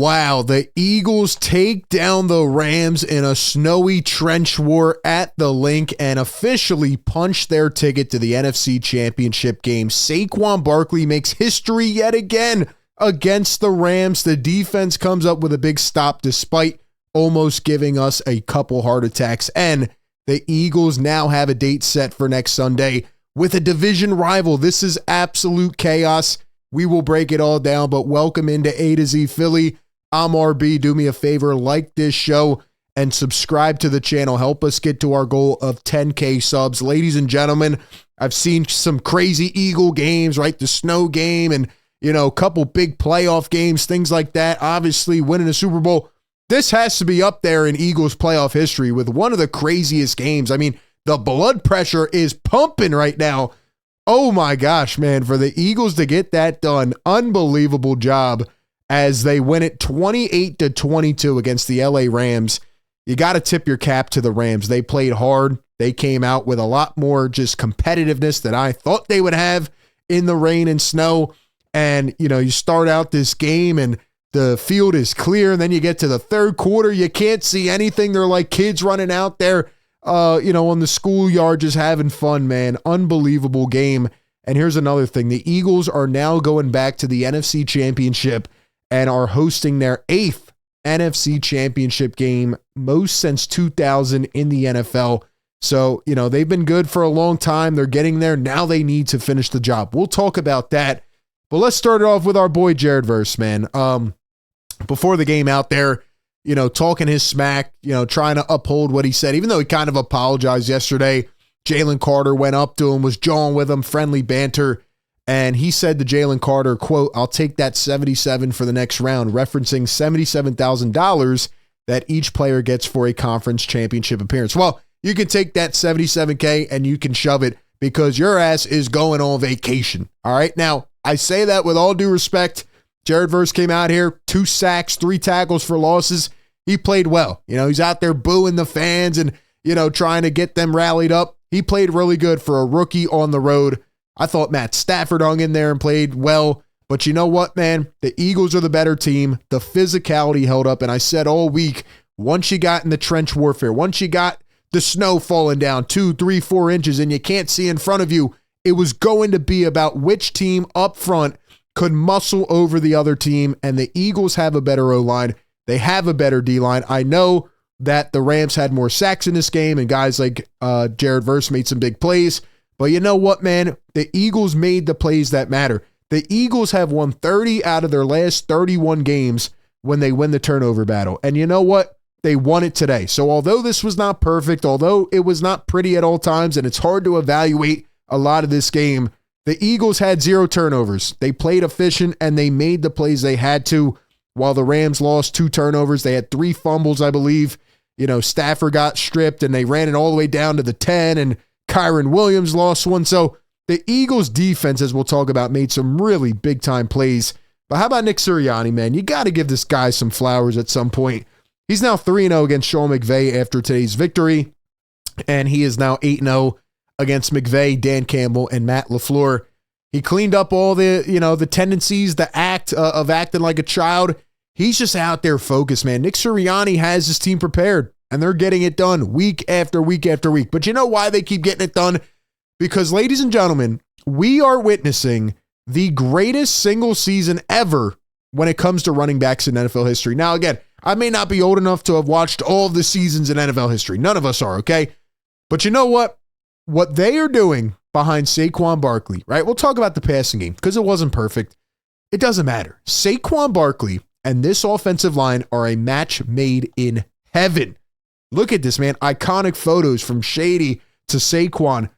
Wow, the Eagles take down the Rams in a snowy trench war at the Linc and officially punch their ticket to the NFC Championship game. Saquon Barkley makes history yet again against the Rams. The defense comes up with a big stop despite almost giving us a couple heart attacks. And the Eagles now have a date set for next Sunday with a division rival. This is absolute chaos. We will break it all down, but welcome into A to Z Philly. I'm RB. Do me a favor, like this show and subscribe to the channel. Help us get to our goal of 10K subs. Ladies and gentlemen, I've seen some crazy Eagle games, right? The snow game and, a couple big playoff games, things like that. Obviously, winning a Super Bowl. This has to be up there in Eagles playoff history with one of the craziest games. I mean, the blood pressure is pumping right now. Oh my gosh, man, for the Eagles to get that done, unbelievable job as they win it 28-22 against the LA Rams. You got to tip your cap to the Rams. They played hard. They came out with a lot more just competitiveness than I thought they would have in the rain and snow. And, you start out this game and the field is clear, and then you get to the third quarter, you can't see anything. They're like kids running out there, on the schoolyard just having fun, man. Unbelievable game. And here's another thing. The Eagles are now going back to the NFC Championship and are hosting their 8th NFC Championship game, most since 2000 in the NFL. So, they've been good for a long time. They're getting there. Now they need to finish the job. We'll talk about that. But let's start it off with our boy Jared Verse, man. Before the game out there, talking his smack, trying to uphold what he said, even though he kind of apologized yesterday. Jalen Carter went up to him, was jawing with him, friendly banter. And he said to Jalen Carter, quote, "I'll take that 77 for the next round," referencing $77,000 that each player gets for a conference championship appearance. Well, you can take that $77K and you can shove it because your ass is going on vacation. All right. Now, I say that with all due respect. Jared Verse came out here, 2 sacks, 3 tackles for losses. He played well. He's out there booing the fans and, trying to get them rallied up. He played really good for a rookie on the road. I thought Matt Stafford hung in there and played well. But you know what, man? The Eagles are the better team. The physicality held up. And I said all week, once you got in the trench warfare, once you got the snow falling down 2, 3, 4 inches and you can't see in front of you, it was going to be about which team up front could muscle over the other team. And the Eagles have a better O-line. They have a better D-line. I know that the Rams had more sacks in this game and guys like Jared Verse made some big plays. But you know what, man? The Eagles made the plays that matter. The Eagles have won 30 out of their last 31 games when they win the turnover battle. And you know what? They won it today. So although this was not perfect, although it was not pretty at all times, and it's hard to evaluate a lot of this game, the Eagles had 0 turnovers. They played efficient and they made the plays they had to, while the Rams lost 2 turnovers. They had 3 fumbles, I believe. Stafford got stripped and they ran it all the way down to the 10 and Kyron Williams lost one. So the Eagles defense, as we'll talk about, made some really big time plays. But how about Nick Sirianni, man? You got to give this guy some flowers at some point. He's now 3-0 against Sean McVay after today's victory. And he is now 8-0 against McVay, Dan Campbell, and Matt LaFleur. He cleaned up all the, the tendencies, the act of acting like a child. He's just out there focused, man. Nick Sirianni has his team prepared, and they're getting it done week after week after week. But you know why they keep getting it done? Because, ladies and gentlemen, we are witnessing the greatest single season ever when it comes to running backs in NFL history. Now, again, I may not be old enough to have watched all of the seasons in NFL history. None of us are, okay? But you know what? What they are doing behind Saquon Barkley, right? We'll talk about the passing game because it wasn't perfect. It doesn't matter. Saquon Barkley and this offensive line are a match made in heaven. Look at this, man. Iconic photos from Shady to Saquon.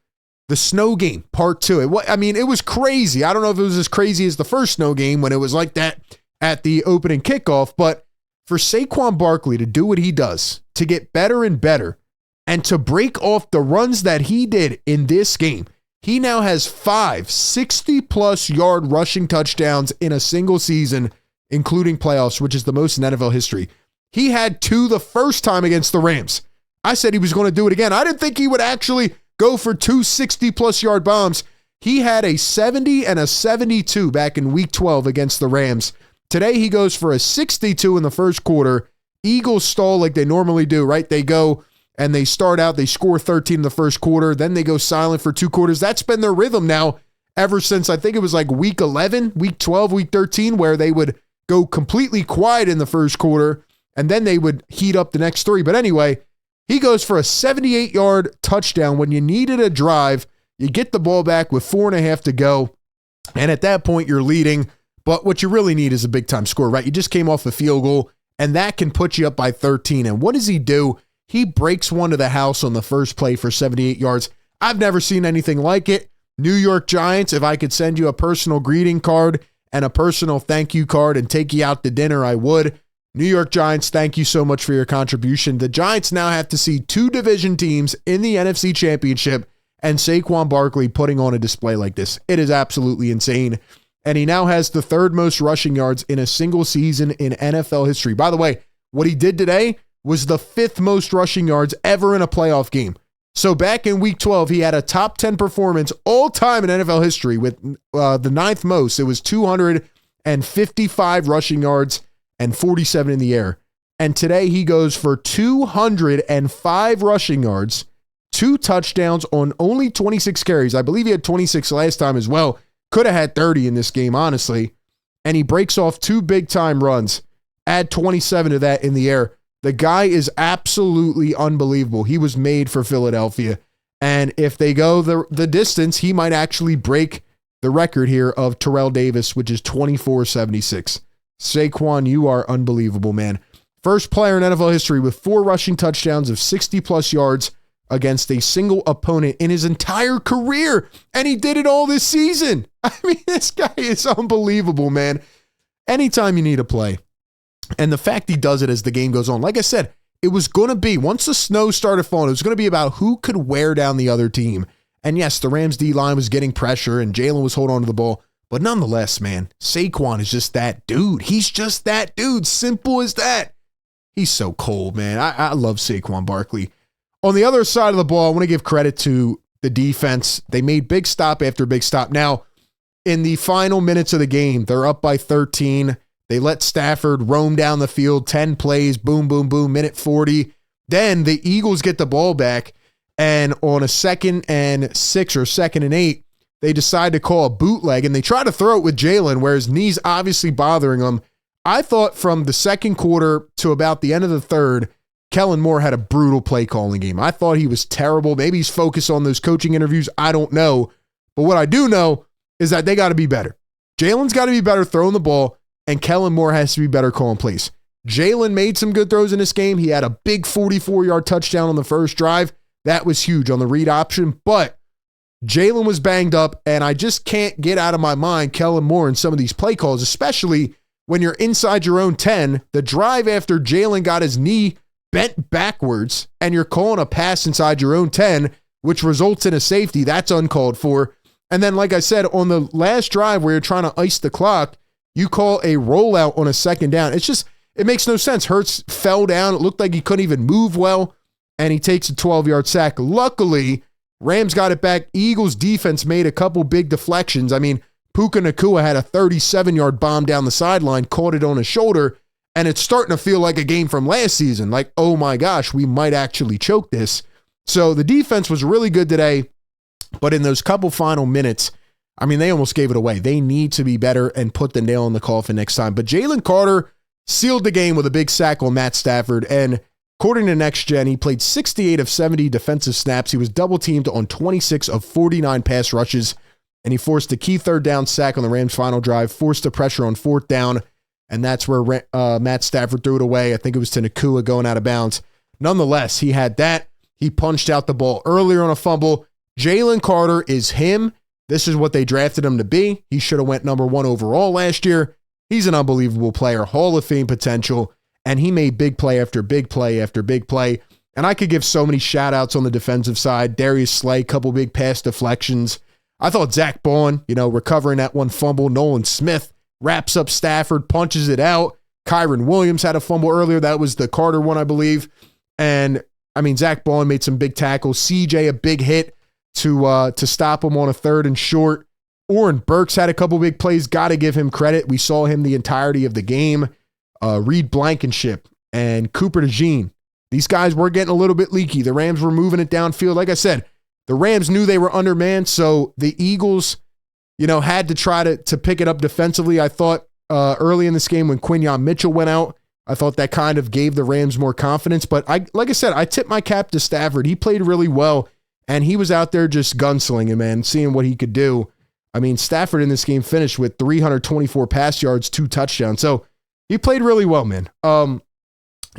The snow game, part 2. It was crazy. I don't know if it was as crazy as the first snow game when it was like that at the opening kickoff, but for Saquon Barkley to do what he does, to get better and better, and to break off the runs that he did in this game, he now has 5 60-plus yard rushing touchdowns in a single season, including playoffs, which is the most in NFL history. He had 2 the first time against the Rams. I said he was going to do it again. I didn't think he would actually go for 2 60-plus yard bombs. He had a 70 and a 72 back in week 12 against the Rams Today, he goes for a 62 in the first quarter. Eagles stall like they normally do, right? They go and they start out, they score 13 in the first quarter, then they go silent for 2 quarters. That's been their rhythm now ever since, I think it was like week 11, week 12, week 13, where they would go completely quiet in the first quarter, and then they would heat up the next 3. But anyway, he goes for a 78-yard touchdown when you needed a drive. You get the ball back with 4.5 to go, and at that point, you're leading. But what you really need is a big-time score, right? You just came off a field goal, and that can put you up by 13. And what does he do? He breaks one to the house on the first play for 78 yards. I've never seen anything like it. New York Giants, if I could send you a personal greeting card and a personal thank you card and take you out to dinner, I would. New York Giants, thank you so much for your contribution. The Giants now have to see 2 division teams in the NFC Championship and Saquon Barkley putting on a display like this. It is absolutely insane. And he now has the 3rd most rushing yards in a single season in NFL history. By the way, what he did today was the 5th most rushing yards ever in a playoff game. So back in week 12, he had a top 10 performance all time in NFL history with the 9th most. It was 255 rushing yards and 47 in the air. And today he goes for 205 rushing yards, 2 touchdowns on only 26 carries. I believe he had 26 last time as well. Could have had 30 in this game, honestly. And he breaks off 2 big-time runs. Add 27 to that in the air. The guy is absolutely unbelievable. He was made for Philadelphia. And if they go the distance, he might actually break the record here of Terrell Davis, which is 24-76. Saquon, you are unbelievable, man. First player in NFL history with 4 rushing touchdowns of 60-plus yards against a single opponent in his entire career. And he did it all this season. I mean, this guy is unbelievable, man. Anytime you need a play. And the fact he does it as the game goes on. Like I said, it was going to be, once the snow started falling, it was going to be about who could wear down the other team. And yes, the Rams D-line was getting pressure and Jalen was holding on to the ball. But nonetheless, man, Saquon is just that dude. He's just that dude. Simple as that. He's so cold, man. I love Saquon Barkley. On the other side of the ball, I want to give credit to the defense. They made big stop after big stop. Now, in the final minutes of the game, they're up by 13. They let Stafford roam down the field, 10 plays, boom, boom, boom, minute 40. Then the Eagles get the ball back, and on a 2nd and 6 or 2nd and 8, they decide to call a bootleg, and they try to throw it with Jalen, where his knee's obviously bothering him. I thought from the second quarter to about the end of the third, Kellen Moore had a brutal play calling game. I thought he was terrible. Maybe he's focused on those coaching interviews. I don't know. But what I do know is that they got to be better. Jalen's got to be better throwing the ball, and Kellen Moore has to be better calling plays. Jalen made some good throws in this game. He had a big 44-yard touchdown on the first drive. That was huge on the read option. But Jalen was banged up, and I just can't get out of my mind Kellen Moore in some of these play calls, especially when you're inside your own 10. The drive after Jalen got his knee bent backwards and you're calling a pass inside your own 10, which results in a safety, that's uncalled for. And then, like I said, on the last drive where you're trying to ice the clock, you call a rollout on a 2nd down. It's just, it makes no sense. Hurts fell down. It looked like he couldn't even move well, and he takes a 12-yard sack. Luckily, Rams got it back. Eagles defense made a couple big deflections. I mean, Puka Nacua had a 37-yard bomb down the sideline, caught it on his shoulder, and it's starting to feel like a game from last season. Like, oh my gosh, we might actually choke this. So the defense was really good today, but in those couple final minutes, I mean, they almost gave it away. They need to be better and put the nail in the coffin next time. But Jalen Carter sealed the game with a big sack on Matt Stafford, and according to Next Gen, he played 68 of 70 defensive snaps. He was double-teamed on 26 of 49 pass rushes, and he forced a key 3rd down sack on the Rams' final drive, forced the pressure on 4th down, and that's where Matt Stafford threw it away. I think it was to Nacua going out of bounds. Nonetheless, he had that. He punched out the ball earlier on a fumble. Jalen Carter is him. This is what they drafted him to be. He should have went number 1 overall last year. He's an unbelievable player, Hall of Fame potential, and he made big play after big play after big play. And I could give so many shout-outs on the defensive side. Darius Slay, couple big pass deflections. I thought Zach Baun, recovering that one fumble. Nolan Smith wraps up Stafford, punches it out. Kyron Williams had a fumble earlier. That was the Carter one, I believe. And, I mean, Zach Baun made some big tackles. CJ, a big hit to stop him on a 3rd and short. Oren Burks had a couple big plays. Got to give him credit. We saw him the entirety of the game. Reed Blankenship and Cooper DeJean. These guys were getting a little bit leaky. The Rams were moving it downfield. Like I said, the Rams knew they were undermanned, so the Eagles, had to try to pick it up defensively. I thought early in this game when Quinyon Mitchell went out, I thought that kind of gave the Rams more confidence. But like I said, I tipped my cap to Stafford. He played really well, and he was out there just gunslinging, man, seeing what he could do. I mean, Stafford in this game finished with 324 pass yards, 2 touchdowns. So he played really well, man.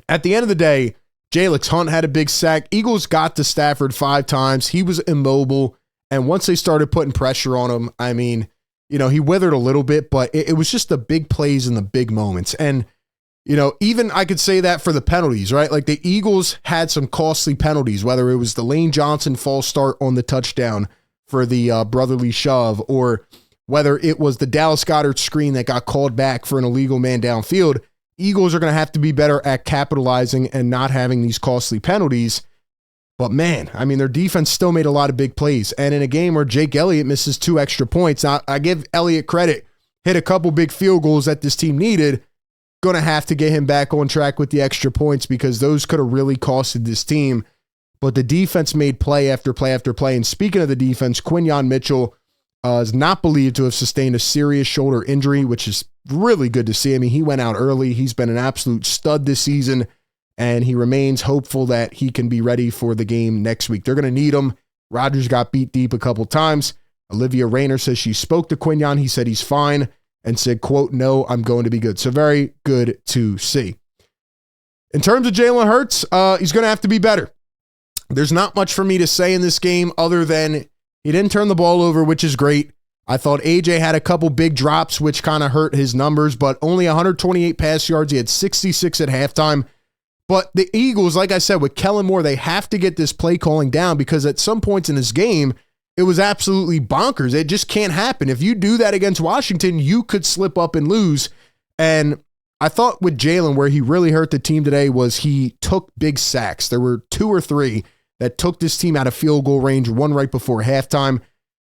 At the end of the day, Jalix Hunt had a big sack. Eagles got to Stafford 5 times. He was immobile. And once they started putting pressure on him, I mean, he withered a little bit, but it was just the big plays and the big moments. And, even I could say that for the penalties, right? Like the Eagles had some costly penalties, whether it was the Lane Johnson false start on the touchdown for the brotherly shove, or whether it was the Dallas Goedert screen that got called back for an illegal man downfield. Eagles are going to have to be better at capitalizing and not having these costly penalties. But man, I mean, their defense still made a lot of big plays. And in a game where Jake Elliott misses 2 extra points, now I give Elliott credit, hit a couple big field goals that this team needed. Going to have to get him back on track with the extra points because those could have really costed this team. But the defense made play after play after play. And speaking of the defense, Quinyon Mitchell is not believed to have sustained a serious shoulder injury, which is really good to see. I mean, he went out early. He's been an absolute stud this season, and he remains hopeful that he can be ready for the game next week. They're going to need him. Rodgers got beat deep a couple times. Olivia Rayner says she spoke to Quinyon. He said he's fine and said, quote, "No, I'm going to be good." So very good to see. In terms of Jalen Hurts, he's going to have to be better. There's not much for me to say in this game other than he didn't turn the ball over, which is great. I thought AJ had a couple big drops, which kind of hurt his numbers, but only 128 pass yards. He had 66 at halftime. But the Eagles, like I said, with Kellen Moore, they have to get this play calling down because at some points in this game, it was absolutely bonkers. It just can't happen. If you do that against Washington, you could slip up and lose. And I thought with Jalen, where he really hurt the team today was he took big sacks. There were 2 or 3 that took this team out of field goal range, one right before halftime.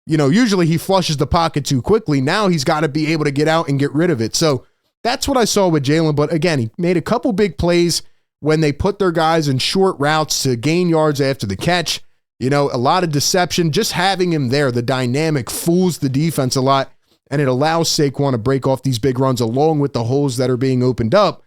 Usually he flushes the pocket too quickly. Now he's got to be able to get out and get rid of it. So that's what I saw with Jalen. But again, he made a couple big plays when they put their guys in short routes to gain yards after the catch. A lot of deception. Just having him there, the dynamic fools the defense a lot, and it allows Saquon to break off these big runs along with the holes that are being opened up.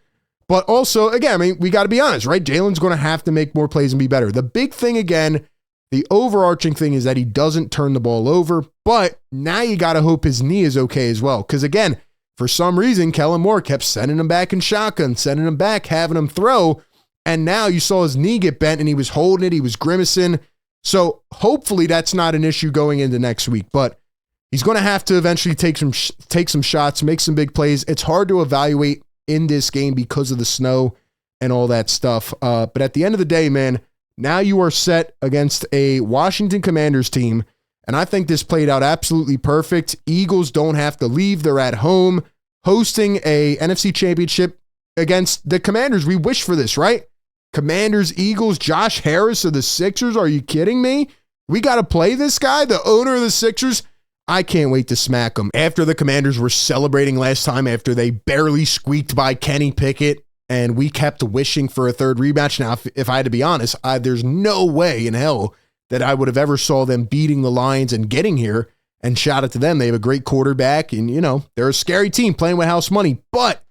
But also, again, I mean, we got to be honest, right? Jalen's going to have to make more plays and be better. The big thing, again, the overarching thing is that he doesn't turn the ball over, but now you got to hope his knee is okay as well. Because again, for some reason, Kellen Moore kept sending him back in shotgun, sending him back, having him throw. And now you saw his knee get bent and he was holding it. He was grimacing. So hopefully that's not an issue going into next week, but he's going to have to eventually take some shots, make some big plays. It's hard to evaluate in this game because of the snow and all that stuff. But at the end of the day, man, now you are set against a Washington Commanders team. And I think this played out absolutely perfect. Eagles don't have to leave. They're at home hosting a NFC Championship against the Commanders. We wish for this, right? Commanders, Eagles, Josh Harris of the Sixers. Are you kidding me? We got to play this guy, the owner of the Sixers. I can't wait to smack him. After the Commanders were celebrating last time, after they barely squeaked by Kenny Pickett, and we kept wishing for a third rematch. Now, if I had to be honest, there's no way in hell that I would have ever saw them beating the Lions and getting here. And shout out to them. They have a great quarterback, and, they're a scary team playing with house money. But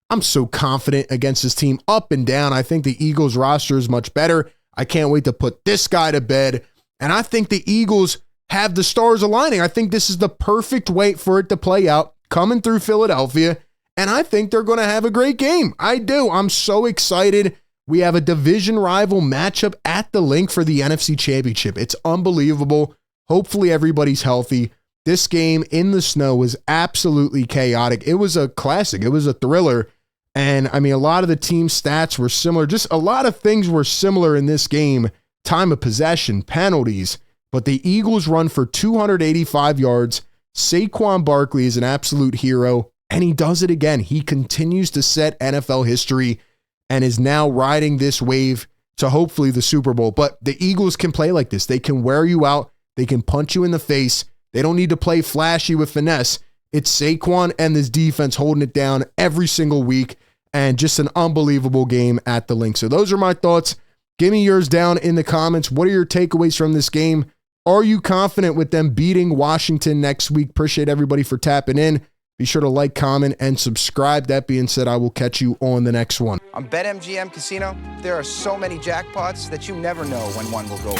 I'm so confident against this team up and down. I think the Eagles roster is much better. I can't wait to put this guy to bed. And I think the Eagles have the stars aligning. I think this is the perfect way for it to play out, coming through Philadelphia. And I think they're going to have a great game. I do. I'm so excited. We have a division rival matchup at the Linc for the NFC Championship. It's unbelievable. Hopefully everybody's healthy. This game in the snow was absolutely chaotic. It was a classic. It was a thriller. And I mean, a lot of the team stats were similar. Just a lot of things were similar in this game. Time of possession, penalties. But the Eagles run for 285 yards. Saquon Barkley is an absolute hero. And he does it again. He continues to set NFL history and is now riding this wave to hopefully the Super Bowl. But the Eagles can play like this. They can wear you out. They can punch you in the face. They don't need to play flashy with finesse. It's Saquon and this defense holding it down every single week, and just an unbelievable game at the Linc. So those are my thoughts. Give me yours down in the comments. What are your takeaways from this game? Are you confident with them beating Washington next week? Appreciate everybody for tapping in. Be sure to like, comment, and subscribe. That being said, I will catch you on the next one. On BetMGM Casino, there are so many jackpots that you never know when one will go.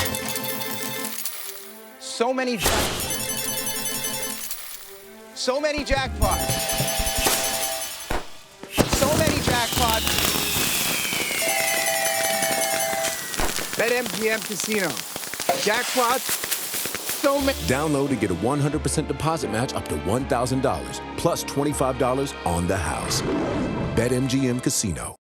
So many jackpots. So many jackpots. So many jackpots. BetMGM Casino. Jackpots. So many. Download to get a 100% deposit match up to $1,000 plus $25 on the house. BetMGM Casino.